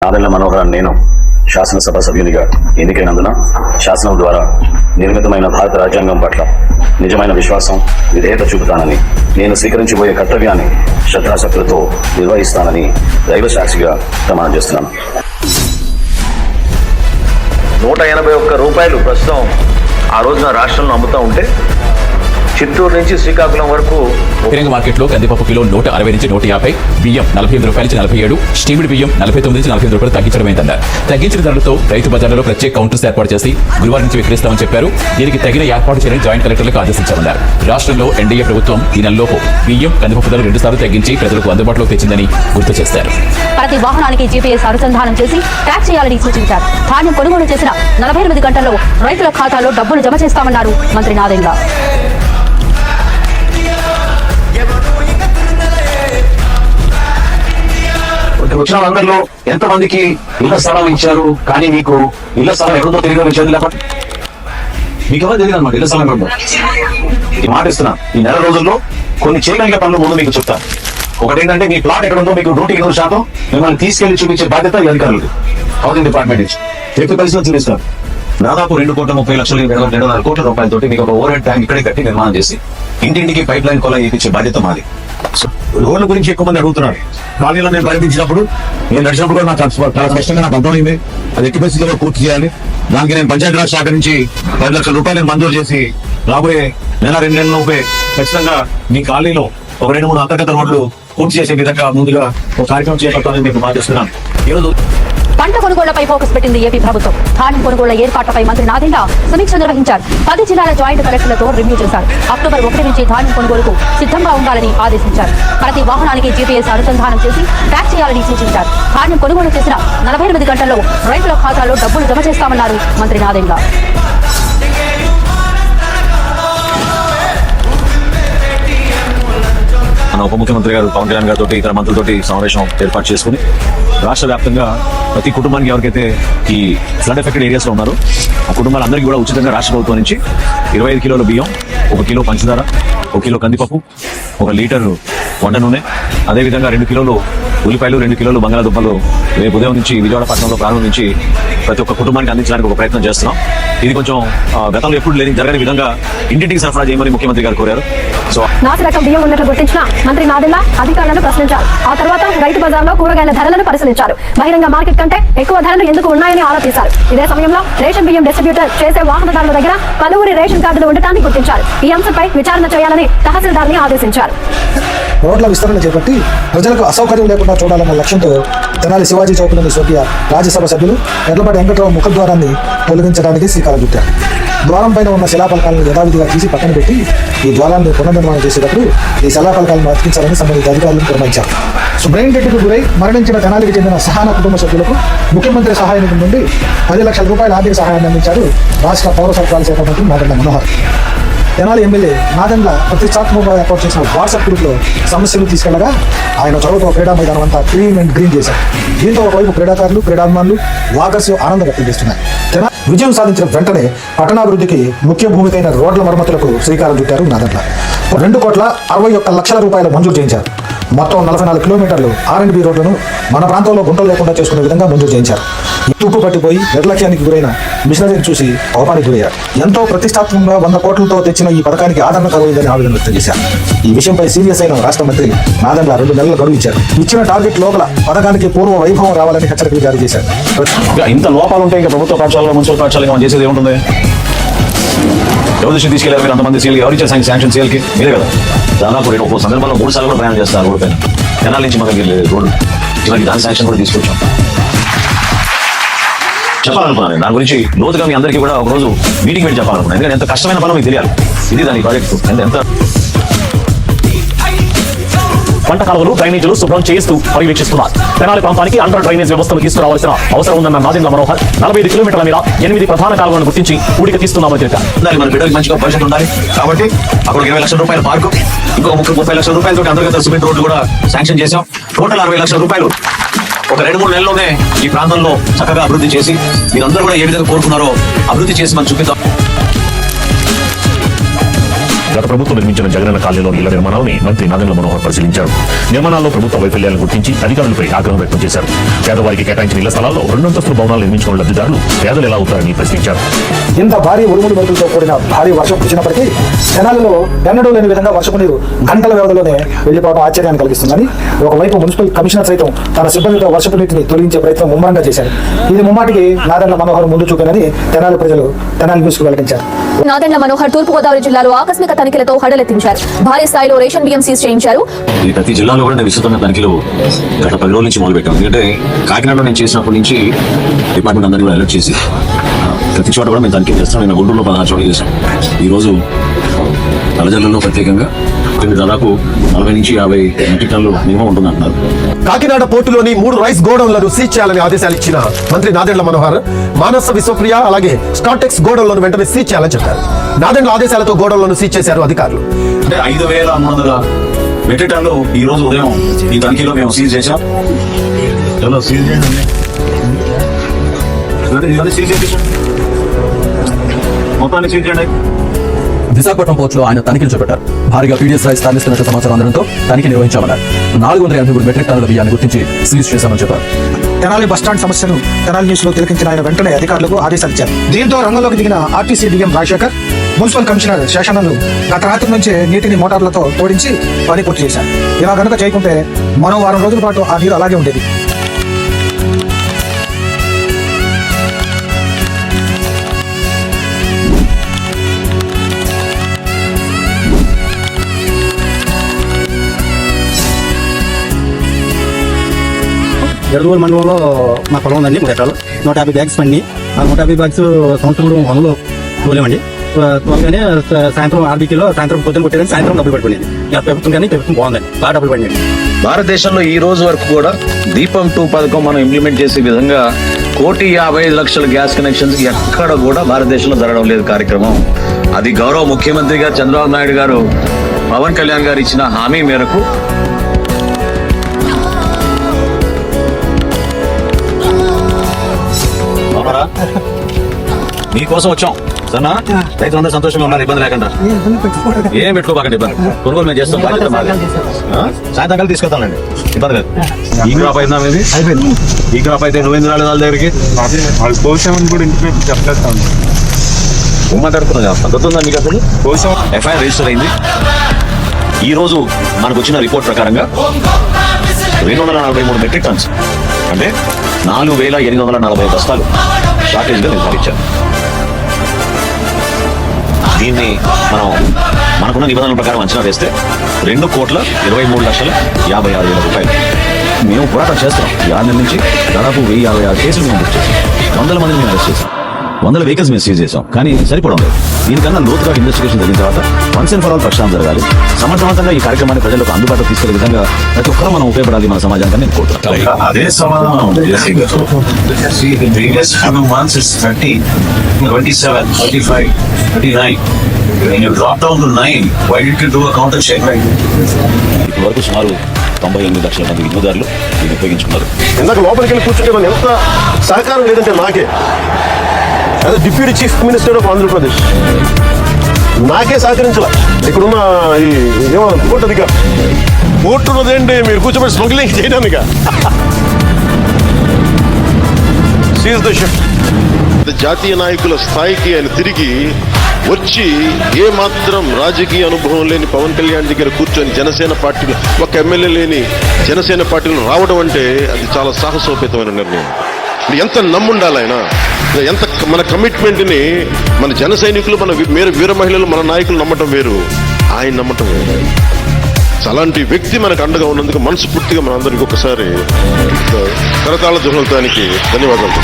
నాదెళ్ల మనోహరన్ నేను శాసనసభ సభ్యునిగా ఎన్నికైనందున శాసనం ద్వారా నిర్మితమైన భారత రాజ్యాంగం పట్ల నిజమైన విశ్వాసం విధేయత చూపుతానని, నేను స్వీకరించబోయే కర్తవ్యాన్ని శ్రద్ధాశక్తులతో నిర్వహిస్తానని దైవ సాక్షిగా ప్రమాణం చేస్తున్నాను. 181 రూపాయలు ప్రస్తుతం ఆ రోజున రాష్ట్రంలో అమ్ముతూ ఉంటే చిత్తూరు నుంచి శ్రీకాకుళం వరకు తిరంగ మార్కెట్లో కందిపప్పు కిలో 160 నుంచి 150, బియ్యం 45 రూపాయల నుంచి 47, స్టీమ్డ్ బియ్యం 49 నుంచి 45 రూపాయలు తగ్గించడమైందన్నారు. తగ్గించిన ధరలతో రైతు బజార్లలో ప్రత్యేక కౌంటర్స్ ఏర్పాటు చేసి గురువారం నుంచి విక్రయిస్తామని చెప్పారు. దీనికి తగిన ఏర్పాటు చేయని జాయింట్ కలెక్టర్లకు ఆదేశించామన్నారు. రాష్ట్రంలో ఎన్డీఏ ప్రభుత్వం ఈ నెలలోపు బియ్యం, కందిపప్పు ధరలు 2 సార్లు తగ్గించి ప్రజలకు అందుబాటులోకి తెచ్చిందని గుర్తు చేశారు. ప్రతి వాహనానికి జీపీఎస్ అనుసంధానం చేసి ట్యాక్స్ చేయాలని సూచించారు. ధాన్యం కొనుగోలు చేసిన 48 గంటల్లో రైతుల ఖాతాలో డబ్బులు జమ చేస్తామన్నారు మంత్రి నాదెండ్ల. వచ్చిన వాళ్ళందరిలో ఎంతమందికి ఇళ్ల స్థలం ఇచ్చారు, కానీ మీకు ఇళ్ల స్థలం ఎక్కడో తెలియదు విషయం లేకపోతే మీకు ఎవరు తెలియదు అనమాట. ఇళ్ల స్థలం ఎక్కడో ఈ మాట ఇస్తున్నా. ఈ నెల రోజుల్లో కొన్ని చేయగలిగే పనులు ముందు మీకు చెప్తాను. ఒకటేంటంటే మీ ప్లాట్ ఎక్కడుందో మీకు 100% మిమ్మల్ని తీసుకెళ్లి చూపించే బాధ్యత ఈ అధికారులు హౌసింగ్ డిపార్ట్మెంట్ నుంచి ఎట్టి పరిస్థితులు చూపిస్తారు. దాదాపు 2,30,00,000 2,500 కోట్ల రూపాయలతోటి మీకు ఒక ఓవర్ హెడ్ ట్యాంక్ ఇక్కడే కట్టి నిర్మాణం చేసి ఇంటింటికి పైప్ లైన్ కొల ఇప్పించే బాధ్యత మాది. రోడ్ల గురించి ఎక్కువ మంది అడుగుతున్నారు. ఖాళీలో నేను పర్యటించినప్పుడు, నేను నడిచినప్పుడు కూడా నాకు చాలా కష్టంగా నాకు అర్థమైంది. అది ఎట్టి పరిస్థితుల్లో పూర్తి చేయాలి. దానికి నేను పంచాయతీరాజ్ శాఖ నుంచి 10 లక్షల రూపాయలు మంజూరు చేసి రాబోయే నెల 2 నెలలలోపే ఖచ్చితంగా మీ ఖాళీలో ఒక 2-3 అంతర్గత రోడ్లు పూర్తి చేసే విధంగా ముందుగా ఒక కార్యక్రమం చేపట్టాలని మీకు మాటిస్తున్నాను. ఈరోజు పంట కొనుగోళ్లపై ఫోకస్ పెట్టింది ఏపీ ప్రభుత్వం. ధాన్యం కొనుగోళ్ల ఏర్పాట్లపై మంత్రి నాదెండ్ల సమీక్ష నిర్వహించారు. 10 జిల్లాల జాయింట్ కలెక్టర్లతో రివ్యూ చేశారు. అక్టోబర్ 1 నుంచి ధాన్యం కొనుగోలుకు సిద్ధంగా ఉండాలని ఆదేశించారు. ప్రతి వాహనానికి జీపీఎస్ అనుసంధానం చేసి ట్యాక్స్ చేయాలని సూచించారు. ధాన్యం కొనుగోలు చేసిన 48 గంటల్లో రైతుల ఖాతాలో డబ్బులు జమ చేస్తామన్నారు మంత్రి నాదెండ్ల. మన ఉప ముఖ్యమంత్రి గారు పవన్ కళ్యాణ్ గారితో ఇతర మంత్రులతో సమావేశం ఏర్పాటు చేసుకుని రాష్ట్ర వ్యాప్తంగా ప్రతి కుటుంబానికి ఎవరికైతే ఈ ఫ్లడ్ ఎఫెక్టెడ్ ఏరియాస్ లో ఉన్నారో ఆ కుటుంబాలందరికీ కూడా ఉచితంగా రాష్ట్ర ప్రభుత్వం నుంచి 25 కిలోల బియ్యం, 1 కిలో పంచదార, 1 కిలో కందిపప్పు, 1 లీటర్ వంట నూనె, అదేవిధంగా 2 కిలోలు ఉల్లిపాయలు, 2 కిలోలు బంగాళాదుంపలు రేపు ఉదయం నుంచి విజయవాడ పట్టణంలో ప్రారంభించి ప్రతి ఒక్క కుటుంబానికి అందించడానికి ఒక ప్రయత్నం చేస్తున్నాం. ఇది కొంచెం గతంలో ఎప్పుడు లేని జరగని విధంగా ఇంటింటికి సరఫరా చేయమని ముఖ్యమంత్రి గారు కోరారు. సో నాసి రకం బియ్యం ఉన్నట్లు గుర్తించిన మంత్రి నాదెండ్ల అధికారులను ప్రశ్నించారు. ఆ తర్వాత రైతు బజార్లో కూరగాయల ధరలను పరిశీలించారు. బహిరంగ మార్కెట్ కంటే ఎక్కువ ధరలు ఎందుకు ఉన్నాయని ఆరా తీశారు. ఇదే సమయంలో రేషన్ బియ్యం డిస్ట్రిబ్యూటర్ చేసే వాహనదారుల దగ్గర పలువురి రేషన్ కార్డులు ఉండటాన్ని గుర్తించారు. ఈ అంశంపై విచారణ చేయాలని తహసీల్దార్ని ఆదేశించారు. రోడ్ల విస్తరణ చేపట్టి ప్రజలకు అసౌకర్యం లేకుండా చూడాలన్న లక్ష్యంతో తెనాలి శివాజీ చౌక్లోని స్వర్గీయ రాజ్యసభ సభ్యులు ఎర్లపాటి వెంకట్రావు ముఖద్వారాన్ని తొలగించడానికి శ్రీకారం చుట్టారు. ద్వారం పైన ఉన్న శిలాఫలకాలను యథావిధిగా తీసి పక్కన పెట్టి ఈ ద్వారాన్ని పునర్నిర్మాణం చేసేటప్పుడు ఈ శిలాఫలకాలను అతికించాలని సంబంధిత అధికారులను పురమాయించారు. బ్రెయిన్ డెత్కు గురై మరణించిన తెనాలికి చెందిన సహాన కుటుంబ సభ్యులకు ముఖ్యమంత్రి సహాయ నిధి నుండి 10 లక్షల రూపాయల ఆర్థిక సహాయాన్ని అందించారు రాష్ట్ర పౌర సరఫరాల శాఖ మంత్రి నాదెండ్ల మనోహర్. తెనాలి ఎమ్మెల్యే నాదెండ్ల ప్రతిష్టాత్మకంగా ఏర్పాటు చేసిన వాట్సాప్ గ్రూప్లో సమస్యలు తీసుకెళ్లగా ఆయన చొరవతో క్రీడా మైదానం అంతా క్లీన్ అండ్ గ్రీన్ చేశారు. దీంతో ఒకవైపు క్రీడాకారులు, క్రీడాభిమానులు, వాకర్స్ ఆనందం వ్యక్తం చేస్తున్నారు. విజయం సాధించిన వెంటనే పట్టణాభివృద్ధికి ముఖ్య భూమికైన రోడ్ల మరమ్మతులకు శ్రీకారం చుట్టారు నాదెండ్ల. 2,61,00,000 రూపాయలు మంజూరు చేయించారు. మొత్తం 44 కిలోమీటర్లు R&B రోడ్లను మన ప్రాంతంలో గుంటలు లేకుండా చేసుకునే విధంగా మంజూరు చేయించారు. తుప్పు పట్టిపోయి నిర్లక్ష్యానికి గురైన మిషనరీని చూసి అవమానికి గురయ్యారు. ఎంతో ప్రతిష్టాత్మకంగా 100 కోట్లతో తెచ్చిన ఈ పథకానికి ఆదరణ కలుగుతుందని ఆవేదన వ్యక్తం చేశారు. ఈ విషయంపై సీరియస్ అయిన రాష్ట్ర మంత్రి నాదెండ్ల 2 నెలల గడువు ఇచ్చారు. ఇచ్చిన టార్గెట్ లోపల పథకానికి పూర్వ వైభవం రావాలని హెచ్చరికలు జారీ చేశారు. ఇంత లోపాలు ఉంటే ఇంకా ప్రభుత్వ పాఠశాలలో, మున్సిపల్ పాఠశాలలో మనం చేసేది ఏముంటుంది? ఎవరి దృష్టి తీసుకెళ్ళారు మీరు? అంతమంది సీఎల్ ఎవరిచ్చారు శాంక్షన్? సీఎల్కి మీరే కదా. దాదాపు ఒక సందర్భంలో 3 సార్లు కూడా ప్రయాణం చేస్తారు రోడ్డు పైన. తెనాలి నుంచి మన దగ్గర రోడ్డు చివరికి దాని శాంక్షన్ కూడా తీసుకొచ్చాం. చెప్పాలనుకున్నాను దాని గురించి లోతుగా మీ అందరికీ కూడా ఒక రోజు మీటింగ్ పెట్టి చెప్పాలనుకున్నాను. ఎందుకంటే ఎంత కష్టమైన పని మీకు తెలియాలి. ఇది దాని ప్రాజెక్టు ఎంత పంట కాలువలు, డ్రైనేజీలు శుభ్రం చేస్తూ పర్యవేక్షిస్తున్నారు. తెనాలి ప్రాంతానికి అండర్ డ్రైనేజ్ వ్యవస్థను తీసుకురావాల్సిన అవసరం ఉందన్న నాదెండ్ల మనోహర్ 45 కిలోమీటర్ల మీద 8 ప్రధాన కాలువలను గుర్తించి ఊడిక తీస్తున్నామని తెలిపారు. మన బిడ్డకి మంచిగా పరిస్థితి ఉండాలి కాబట్టి అక్కడ 20 లక్షల రూపాయల పార్కు, ఇంకో 30 లక్షల రూపాయలతో అంతర్గత సిమెంట్ రోడ్లు కూడా శాంక్షన్ చేశాం. టోటల్ 60 లక్షల రూపాయలు ఒక 2-3 నెలల్లోనే ఈ ప్రాంతంలో చక్కగా అభివృద్ధి చేసి మీరందరూ కూడా ఏ విధంగా కోరుకున్నారో అభివృద్ధి చేసి మనం చూపిద్దాం. గత ప్రభుత్వం నిర్మించిన జగనన్న కాలనీలోని ఇళ్ల నిర్మాణాలని మంత్రి నాదెండ్ల మనోహర్ పరిశీలించారు. నిర్మాణాల్లో ప్రభుత్వ వైఫల్యాలను గుర్తించి అధికారులపై ఆగ్రహం వ్యక్తం చేశారు. పేదవారికి కేటాయించిన ఇళ్ల స్థలాల్లో 2 అంతస్తుల భవనాలు నిర్మించుకున్న లబ్ధిదారులు పేదలు ఎలా అవుతారని ప్రశ్నించారు. ఇంత భారీ ఉరుములు మెరుపులతో కూడిన భారీ వర్షం కురిసినప్పటికీ తెనాలిలో ఎన్నడూ లేని విధంగా వర్షపు నీరు గంటల వ్యవధిలోనే వెళ్లిపోవడం ఆశ్చర్యాన్ని కలిగిస్తుందని ఒకవైపు మున్సిపల్ కమిషనర్ సైతం తన సిబ్బందితో వర్షపు నీటిని తొలగించే ప్రయత్నం ముమ్మరంగా చేశారు. ఇది ముమ్మాటికి నాదెండ్ల మనోహర్ ముందు చూపేనని తెనాలి ప్రజలు తెనాలి న్యూస్ కు వెల్లడించారు. నాదెండ్ల మనోహర్ తూర్పుగోదావరి జిల్లాలో ఆకస్మిక తనిఖీలతో హడలెత్తించారు. భారీ స్థాయిలో రేషన్ బియ్యం సీజ్ చేయించారు. ఈ ప్రతి జిల్లాలో కూడా నేను విస్తృతంగా తనిఖీలు గత 10 రోజుల నుంచి మొదలుపెట్టాను. ఎందుకంటే కాకినాడలో నేను చేసినప్పటి నుంచి డిపార్ట్మెంట్ అందరినీ కూడా అలర్ట్ చేసి ప్రతి చోట కూడా మేము తనిఖీ చేస్తాం. నేను గుంటూరులో 16 చోట్ల చేశాం. ఈరోజు నల్లజల్లలో ప్రత్యేకంగా దాదాపు 40 నుంచి 50 మెట్రిక్ టన్నులు మినిమం ఉంటుందంటున్నారు. కాకినాడ పోర్టులోని 3 రైస్ గోడౌన్లను సీజ్ చేయాలని ఆదేశాలు ఇచ్చిన మంత్రి నాదెండ్ల మనోహర్ మానస విశ్వప్రియ అలాగే స్టార్టెక్స్ గోడౌన్లను వెంటనే సీజ్ చేయాలని చెప్పారు. నాదెండ్ల ఆదేశాలతో గోడౌన్లను సీజ్ చేశారు అధికారులు. అంటే 5300 మెట్రిక్ టన్నులు ఈ రోజు ఉదయం ఈ తనిఖీలో మేము సీజ్ చేశాం. మొత్తాన్ని సీజ్ చేయండి. విశాఖపట్నం పోర్టులో ఆయన తనిఖీలు చేపట్టారు. భారీగా పీడీఎస్ రైస్ తరలిస్తున్నట్టు సమాచారం అందడంతో తనిఖీ నిర్వహించామన్నారు. 483 మెట్రిక్ టన్నుల బియ్యాన్ని గుర్తించి సీజ్ చేశామని చెప్పారు. తెనాలి బస్టాండ్ సమస్యను తెనాలి న్యూస్ లో తిలకించిన ఆయన వెంటనే అధికారులకు ఆదేశాలు ఇచ్చారు. దీంతో రంగంలోకి దిగిన RTC DM Rajasekhar, municipal commissioner శేషానన్లు గత రాత్రి నుంచి నీటిని మోటార్లతో తోడించి పని పూర్తి చేశారు. ఇలా కనుక చేయకుంటే మరో వారం రోజుల పాటు ఆ నీరు అలాగే ఉండేది. ఎడదూరు మండలంలో మా పొలం ఉందండి 3 ఎకరాలు. 150 బ్యాగ్స్ పండి. ఆ 150 బ్యాగ్స్ సంవత్సరం వనలో తోలేమండి. త్వరగానే సాయంత్రం ఆర్బీకీలో సాయంత్రం పొద్దున కొట్టేదని సాయంత్రం డబ్బులు పడిపోయింది. ప్రభుత్వం కానీ ప్రభుత్వం బాగుందండి, బాగా డబ్బులు పడినాయి. భారతదేశంలో ఈ రోజు వరకు కూడా దీపం 2 పథకం మనం ఇంప్లిమెంట్ చేసే విధంగా 1,55,00,000 గ్యాస్ కనెక్షన్స్ ఎక్కడ కూడా భారతదేశంలో జరగడం లేదు కార్యక్రమం. అది గౌరవ ముఖ్యమంత్రి గారు చంద్రబాబు నాయుడు గారు పవన్ కళ్యాణ్ గారు ఇచ్చిన హామీ మేరకు మీకోసం వచ్చాం సరేనా? రైతులందరూ సంతోషంగా ఉన్నారు, ఇబ్బంది లేకుండా. ఏం పెట్టుకోబాకండి ఇబ్బంది. కొనుగోలు మేము చేస్తాం, బాధ్యత మాది. సాయంత్రం కలిసి తీసుకెళ్తానండి, ఇబ్బంది లేదు. ఈ క్రాప్ అయిందా మీది? ఈ క్రాప్ అయితే నువ్వేంద్ర రాలేదు వాళ్ళ దగ్గరికి కూడా ఇంటికి చెప్పేస్తాను. మాట్లాడుతున్నా పద్ధతుందా మీకు? అసలు ఎఫ్ఐఆర్ రిజిస్టర్ అయింది. ఈ రోజు మనకు వచ్చిన రిపోర్ట్ ప్రకారంగా 243 మెట్రిక్ టన్స్ అంటే 4,840 బస్తాలు షార్టేజ్ గా నిర్ధారించారు. దీన్ని మనం మనకున్న నిబంధనల ప్రకారం అంచనా వేస్తే 2,23,56,000 రూపాయలు. మేము పోరాటం చేస్తాం. 6 నెలల నుంచి దాదాపు 1056 కేసులు మేము బుక్ చేసాం. 100 మందిని మేము అరెస్ట్ చేసాం. 100 వెహికల్స్ మేము సీజ్ చేసాం. కానీ సరిపోవడం లేదు. దీనికన్నా లోతుగా ఇన్వెస్టిగేషన్ జరిగిన తర్వాత వన్స్ అండ్ ఫర్ ఆల్ ప్రక్షాళన జరగాలి. సమర్థవంతంగా ఈ కార్యక్రమాన్ని ప్రజలకు అందుబాటులో తీసుకెళ్లే విధంగా ప్రతి ఒక్కరూ మనం ఉపయోగపడాలి మన సమాజానికి నేను కోరుతున్నాను. అదే సమాధానం 30, 27, 35, 39. When you drop down to 9, why did you do a counter check? ఇప్పటి వరకు సుమారు 98 లక్షల మంది వినియోగదారులు దీన్ని ఉపయోగించుకున్నారు. ఇందాక లోపలికి వెళ్ళి కూర్చుంటే మనం ఎంత సహకారం లేదంటే నాకే అదే deputy chief minister of Andhra Pradesh నాకే సహకరించాల. ఇక్కడున్న ఏమో కోర్టు అధికారు కోర్టు ఉన్నదేంటి మీరు కూర్చోబెట్టి స్మగ్లింగ్ చేయడానిక. Seize the ship. జాతీయ నాయకుల స్థాయికి ఆయన తిరిగి వచ్చి ఏ మాత్రం రాజకీయ అనుభవం లేని పవన్ కళ్యాణ్ దగ్గర కూర్చొని జనసేన పార్టీలో ఒక ఎమ్మెల్యే లేని జనసేన పార్టీలో రావడం అంటే అది చాలా సాహసోపేతమైన నిర్ణయం. ఎంత నమ్ముండాలి ఆయన, ఎంత మన కమిట్మెంట్ని మన జన సైనికులు, మన వీర మహిళలు, మన నాయకులు నమ్మటం వేరు, ఆయన నమ్మటం వేరు. అలాంటి వ్యక్తి మనకు అండగా ఉన్నందుకు మనస్ఫూర్తిగా మనందరికీ ఒకసారి కరతాళ ధ్వనులతానికి ధన్యవాదాలు.